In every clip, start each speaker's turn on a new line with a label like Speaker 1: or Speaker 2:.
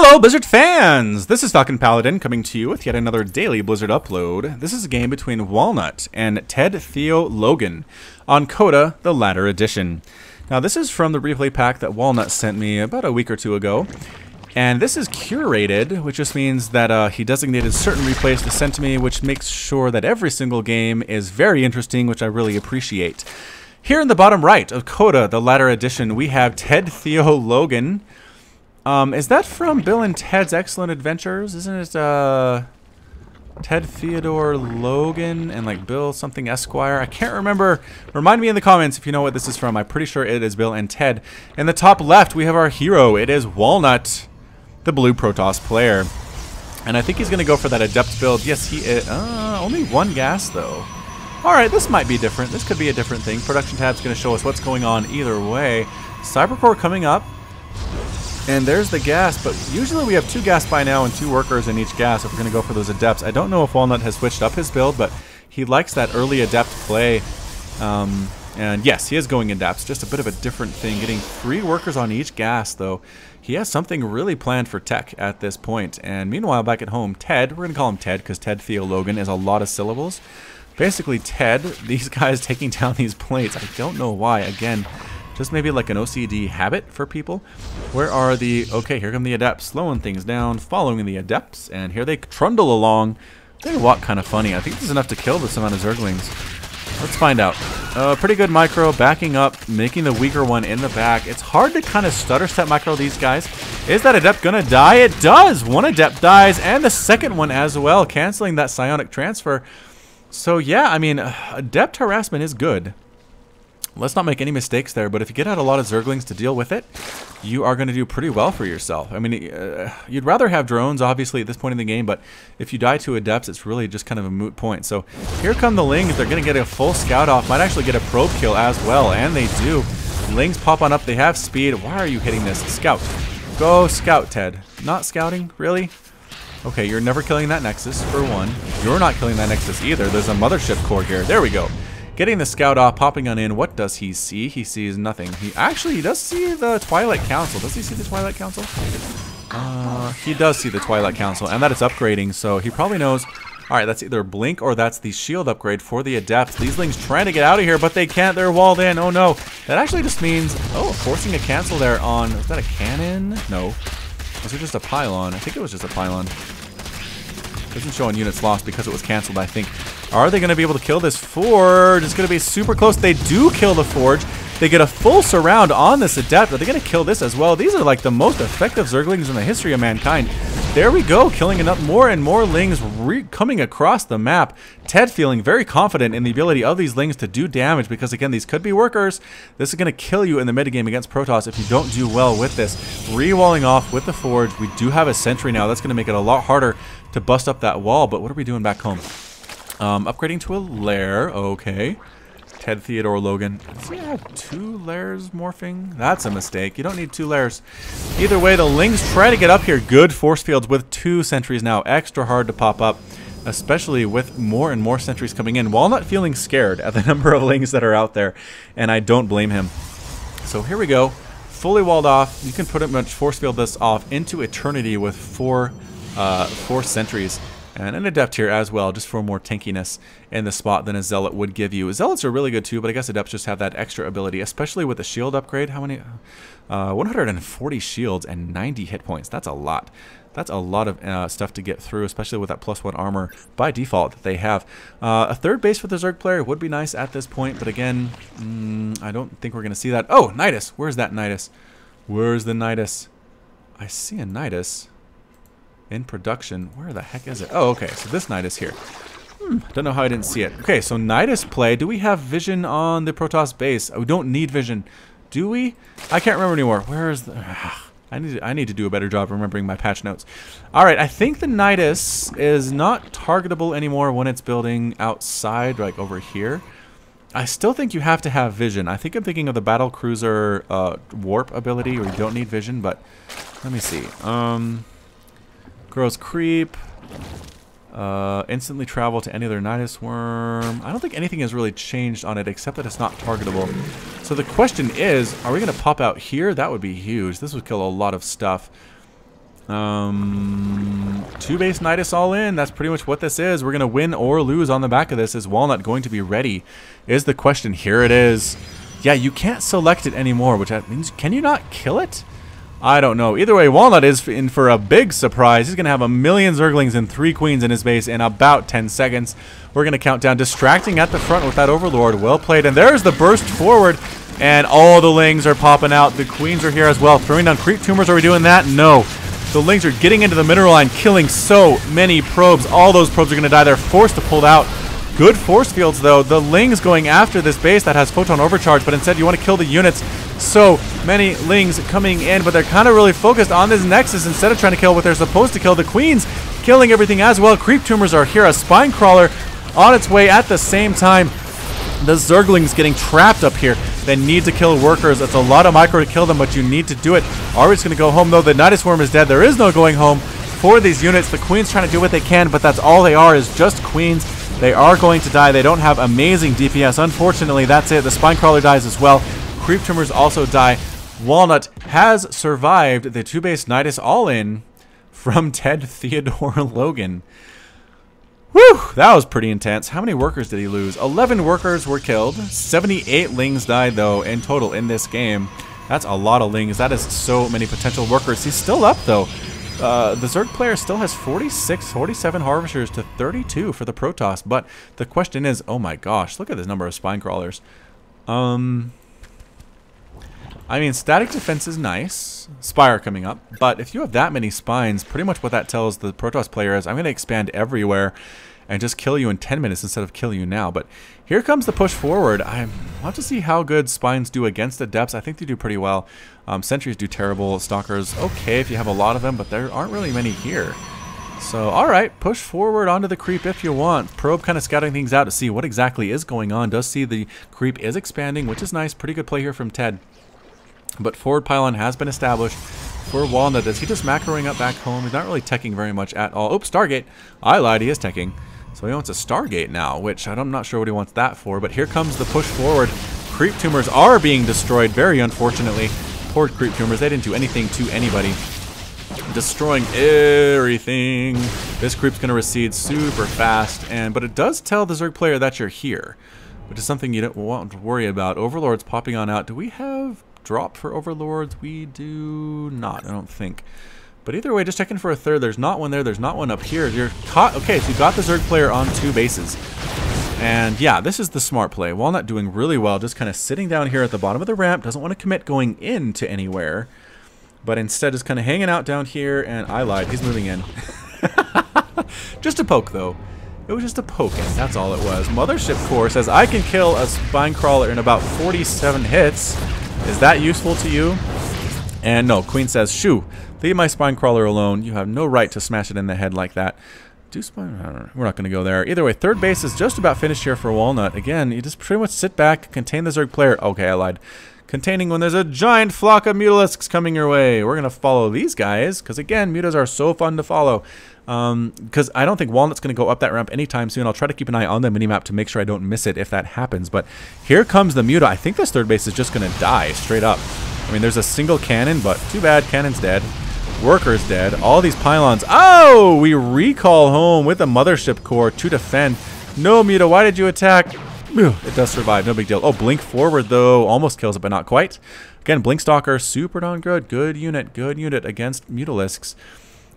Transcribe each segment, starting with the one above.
Speaker 1: Hello Blizzard fans! This is FalconPaladin coming to you with yet another daily Blizzard upload. This is a game between Walnut and TedTheoLogan on Coda, the latter edition. Now this is from the replay pack that Walnut sent me about a week or two ago. And this is curated, which just means that he designated certain replays to send to me, which makes sure that every single game is very interesting, which I really appreciate. Here in the bottom right of Coda, the latter edition, we have TedTheoLogan. Is that from Bill and Ted's Excellent Adventures? Isn't it, Ted Theodore Logan and, like, Bill something Esquire? I can't remember. Remind me in the comments if you know what this is from. I'm pretty sure it is Bill and Ted. In the top left, we have our hero. It is Walnut, the blue Protoss player. And I think he's going to go for that adept build. Yes, he is. Only one gas, though. Alright, this might be different. This could be a different thing. Production tab's going to show us what's going on either way. Cybercore coming up. And there's the gas, but usually we have 2 gas by now and 2 workers in each gas if we're going to go for those adepts. I don't know if Walnut has switched up his build, but he likes that early adept play. And yes, he is going adepts, just a bit of a different thing. Getting 3 workers on each gas, though. He has something really planned for tech at this point. And meanwhile, back at home, Ted, we're going to call him Ted because TedTheoLogan is a lot of syllables. Basically, Ted, these guys taking down these plates. I don't know why. Again, just maybe like an OCD habit for people. Where are the... Okay, here come the adepts. Slowing things down, following the adepts. And here they trundle along. They walk kind of funny. I think this is enough to kill this amount of Zerglings. Let's find out. Pretty good micro, backing up, making the weaker one in the back. It's hard to kind of stutter step micro these guys. Is that adept gonna die? It does! One adept dies, and the second one as well, canceling that psionic transfer. So yeah, I mean, adept harassment is good. Let's not make any mistakes there, but if you get out a lot of Zerglings to deal with it, you are going to do pretty well for yourself. I mean, you'd rather have drones, obviously, at this point in the game, but if you die to adepts, it's really just kind of a moot point. So here come the Lings. They're going to get a full scout off, might actually get a probe kill as well, and they do. Lings pop on up. They have speed. Why are you hitting this? Scout. Go scout, Ted. Not scouting? Really? Okay, you're never killing that Nexus, for one. You're not killing that Nexus either. There's a mothership core here. There we go. Getting the scout off, popping on in. What does he see? He sees nothing. He does see the Twilight Council. Does he see the Twilight Council? He does see the Twilight Council, and that it's upgrading, so he probably knows. Alright, that's either Blink or that's the shield upgrade for the adepts. These Lings trying to get out of here, but they can't. They're walled in. Oh no. That actually just means, forcing a cancel there on, is that a cannon? No. Was it just a pylon? I think it was just a pylon. Doesn't show on units lost because it was canceled, I think. Are they going to be able to kill this Forge? It's going to be super close. They do kill the Forge. They get a full surround on this adept. Are they going to kill this as well? These are like the most effective Zerglings in the history of mankind. There we go, killing enough more and more Lings coming across the map. Ted feeling very confident in the ability of these Lings to do damage because, again, these could be workers. This is going to kill you in the metagame against Protoss if you don't do well with this. Re-walling off with the Forge. We do have a sentry now. That's going to make it a lot harder to bust up that wall, but what are we doing back home? Upgrading to a lair. Okay. TedTheoLogan. Does he have 2 lairs morphing? That's a mistake. You don't need 2 lairs. Either way, the Lings try to get up here. Good force fields with 2 sentries now. Extra hard to pop up, especially with more and more sentries coming in. Walnut feeling scared at the number of Lings that are out there, and I don't blame him. So here we go. Fully walled off. You can pretty much force field this off into eternity with 4 sentries. And an adept here as well, just for more tankiness in the spot than a zealot would give you. Zealots are really good too, but I guess adepts just have that extra ability, especially with the shield upgrade. How many? 140 shields and 90 hit points. That's a lot. That's a lot of stuff to get through, especially with that +1 armor by default that they have. A third base for the Zerg player would be nice at this point, but again, I don't think we're going to see that. Oh, Nydus. Where's that Nydus? Where's the Nydus? I see a Nydus in production. Where the heck is it? Oh, okay. So this Nydus here. Don't know how I didn't see it. Okay, so Nydus play. Do we have vision on the Protoss base? We don't need vision. Do we? I can't remember anymore. Where is the... I need to do a better job remembering my patch notes. Alright, I think the Nydus is not targetable anymore when it's building outside, like over here. I still think you have to have vision. I think I'm thinking of the battle cruiser warp ability where you don't need vision, but let me see. Grows creep. Instantly travel to any other Nydus worm. I don't think anything has really changed on it except that it's not targetable. So the question is, are we going to pop out here? That would be huge. This would kill a lot of stuff. Two base Nydus all in. That's pretty much what this is. We're going to win or lose on the back of this. Is Walnut going to be ready? Is the question. Here it is. Yeah, you can't select it anymore, which means, can you not kill it? I don't know. Either way, Walnut is in for a big surprise. He's going to have 1,000,000 Zerglings and 3 Queens in his base in about 10 seconds. We're going to count down. Distracting at the front with that Overlord. Well played. And there's the burst forward. And all the Lings are popping out. The Queens are here as well. Throwing down creep tumors. Are we doing that? No. The Lings are getting into the mineral line, killing so many probes. All those probes are going to die. They're forced to pull out. Good force fields, though. The Lings going after this base that has photon overcharge, but instead you want to kill the units. So many Lings coming in, but they're kind of really focused on this Nexus instead of trying to kill what they're supposed to kill. The Queens killing everything as well. Creep tumors are here. A spine crawler on its way at the same time. The Zerglings getting trapped up here. They need to kill workers. It's a lot of micro to kill them, but you need to do it. Ari's going to go home, though. The Nydus Worm is dead. There is no going home for these units. The Queens trying to do what they can, but that's all they are, is just Queens. They are going to die. They don't have amazing DPS. Unfortunately, that's it. The spine crawler dies as well. Creep tumors also die. Walnut has survived the 2-base Nydus all-in from TedTheoLogan. Whew, that was pretty intense. How many workers did he lose? 11 workers were killed. 78 Lings died, though, in total in this game. That's a lot of Lings. That is so many potential workers. He's still up, though. The Zerg player still has 47 Harvesters to 32 for the Protoss. But the question is, oh my gosh, look at this number of Spine Crawlers. I mean, static defense is nice. Spire coming up. But if you have that many spines, pretty much what that tells the Protoss player is, I'm going to expand everywhere and just kill you in 10 minutes instead of kill you now. But here comes the push forward. I want to see how good spines do against adepts. I think they do pretty well. Sentries do terrible. Stalkers, okay if you have a lot of them, but there aren't really many here. So, alright, push forward onto the creep if you want. Probe kind of scouting things out to see what exactly is going on. Does see the creep is expanding, which is nice. Pretty good play here from Ted. But forward pylon has been established for Walnut. Is he just macroing up back home? He's not really teching very much at all. Oops, Stargate. I lied, he is teching. So he wants a Stargate now, which I'm not sure what he wants that for. But here comes the push forward. Creep tumors are being destroyed, very unfortunately. Poor creep tumors, they didn't do anything to anybody. Destroying everything. This creep's going to recede super fast. But it does tell the Zerg player that you're here, which is something you don't want to worry about. Overlord's popping on out. Do we have drop for Overlords? We do not, I don't think. But either way, just checking for a third. There's not one there. There's not one up here. You're caught. Okay, so you got the Zerg player on 2 bases. And yeah, this is the smart play. Walnut doing really well, just kind of sitting down here at the bottom of the ramp. Doesn't want to commit going into anywhere, but instead is kind of hanging out down here. And I lied, he's moving in. Just a poke, though. It was just a poke, and that's all it was. Mothership Core says, I can kill a spine crawler in about 47 hits. Is that useful to you? And no, Queen says, shoo, leave my spine crawler alone. You have no right to smash it in the head like that. Do spine, I don't know. We're not going to go there. Either way, third base is just about finished here for Walnut. Again, you just pretty much sit back, contain the Zerg player. Okay, I lied. Containing when there's a giant flock of Mutalisks coming your way. We're going to follow these guys, because again, Mutas are so fun to follow. Because I don't think Walnut's going to go up that ramp anytime soon. I'll try to keep an eye on the minimap to make sure I don't miss it if that happens. But here comes the Muta. I think this third base is just going to die straight up. I mean, there's a single cannon, but too bad. Cannon's dead. Worker's dead. All these pylons. Oh, we recall home with the Mothership Core to defend. No, Muta, why did you attack? It does survive. No big deal. Oh, Blink forward, though. Almost kills it, but not quite. Again, Blink Stalker, super darn good. Good unit against Mutalisks.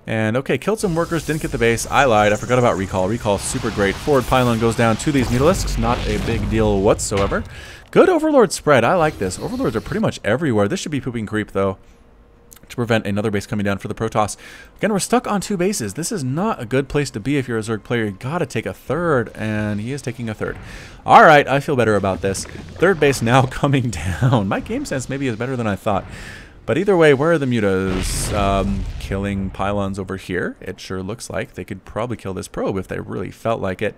Speaker 1: And okay, killed some workers, didn't get the base. I lied, I forgot about recall. Recall, super great. Forward pylon goes down to these Mutalisks. Not a big deal whatsoever. Good Overlord spread. I like this. Overlords are pretty much everywhere. This should be pooping creep, though, to prevent another base coming down for the Protoss. Again, we're stuck on 2 bases. This is not a good place to be if you're a Zerg player. You gotta take a third, and he is taking a third. Alright, I feel better about this. Third base now coming down. My game sense maybe is better than I thought. But either way, where are the Mutas? Killing pylons over here. It sure looks like they could probably kill this probe if they really felt like it.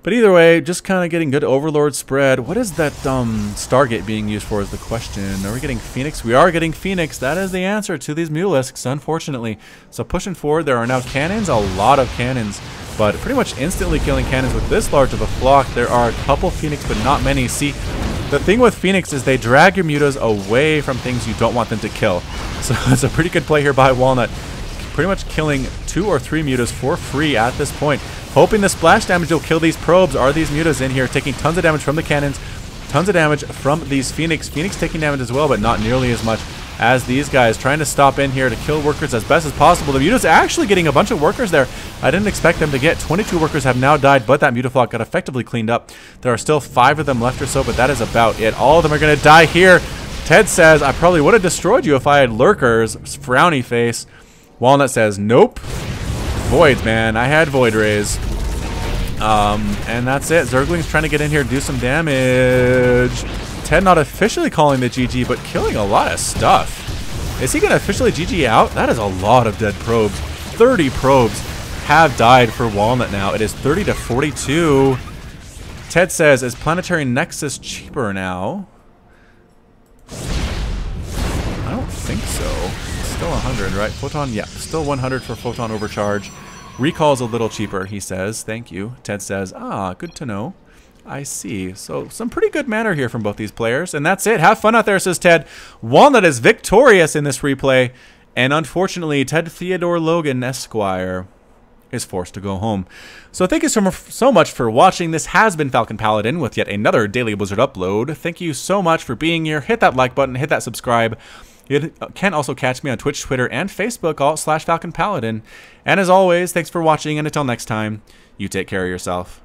Speaker 1: But either way, just kind of getting good Overlord spread. What is that Stargate being used for is the question. Are we getting Phoenix? We are getting Phoenix. That is the answer to these Mutalisks, unfortunately. So pushing forward, there are now cannons, a lot of cannons. But pretty much instantly killing cannons with this large of a flock. There are a couple Phoenix, but not many. See, the thing with Phoenix is they drag your Mutas away from things you don't want them to kill. So it's a pretty good play here by Walnut. pretty much killing 2 or 3 mutas for free at this point. Hoping the splash damage will kill these probes. Are these mutas in here taking tons of damage from the cannons, tons of damage from these Phoenix. Phoenix taking damage as well, but not nearly as much as these guys. Trying to stop in here to kill workers as best as possible. The mutas actually getting a bunch of workers there. I didn't expect them to get. 22 workers have now died, but that mutaflock got effectively cleaned up. There are still 5 of them left or so, but that is about it. All of them are going to die here. Ted says, I probably would have destroyed you if I had lurkers. Frowny face. Walnut says, nope. Voids, man. I had Void Rays. And that's it. Zergling's trying to get in here, do some damage. Ted not officially calling the GG, but killing a lot of stuff. Is he going to officially GG out? That is a lot of dead probes. 30 probes have died for Walnut now. It is 30 to 42. Ted says, is Planetary Nexus cheaper now? I don't think so. Still 100, right? Photon, yeah. Still 100 for Photon Overcharge. Recall's a little cheaper, he says. Thank you. Ted says, ah, good to know. I see. So some pretty good manner here from both these players. And that's it. Have fun out there, says Ted. Walnut is victorious in this replay. And unfortunately, TedTheoLogan Esquire is forced to go home. So thank you so much for watching. This has been FalconPaladin with yet another Daily Blizzard upload. Thank you so much for being here. Hit that like button. Hit that subscribe. You can also catch me on Twitch, Twitter, and Facebook, all /FalconPaladin. And as always, thanks for watching, and until next time, you take care of yourself.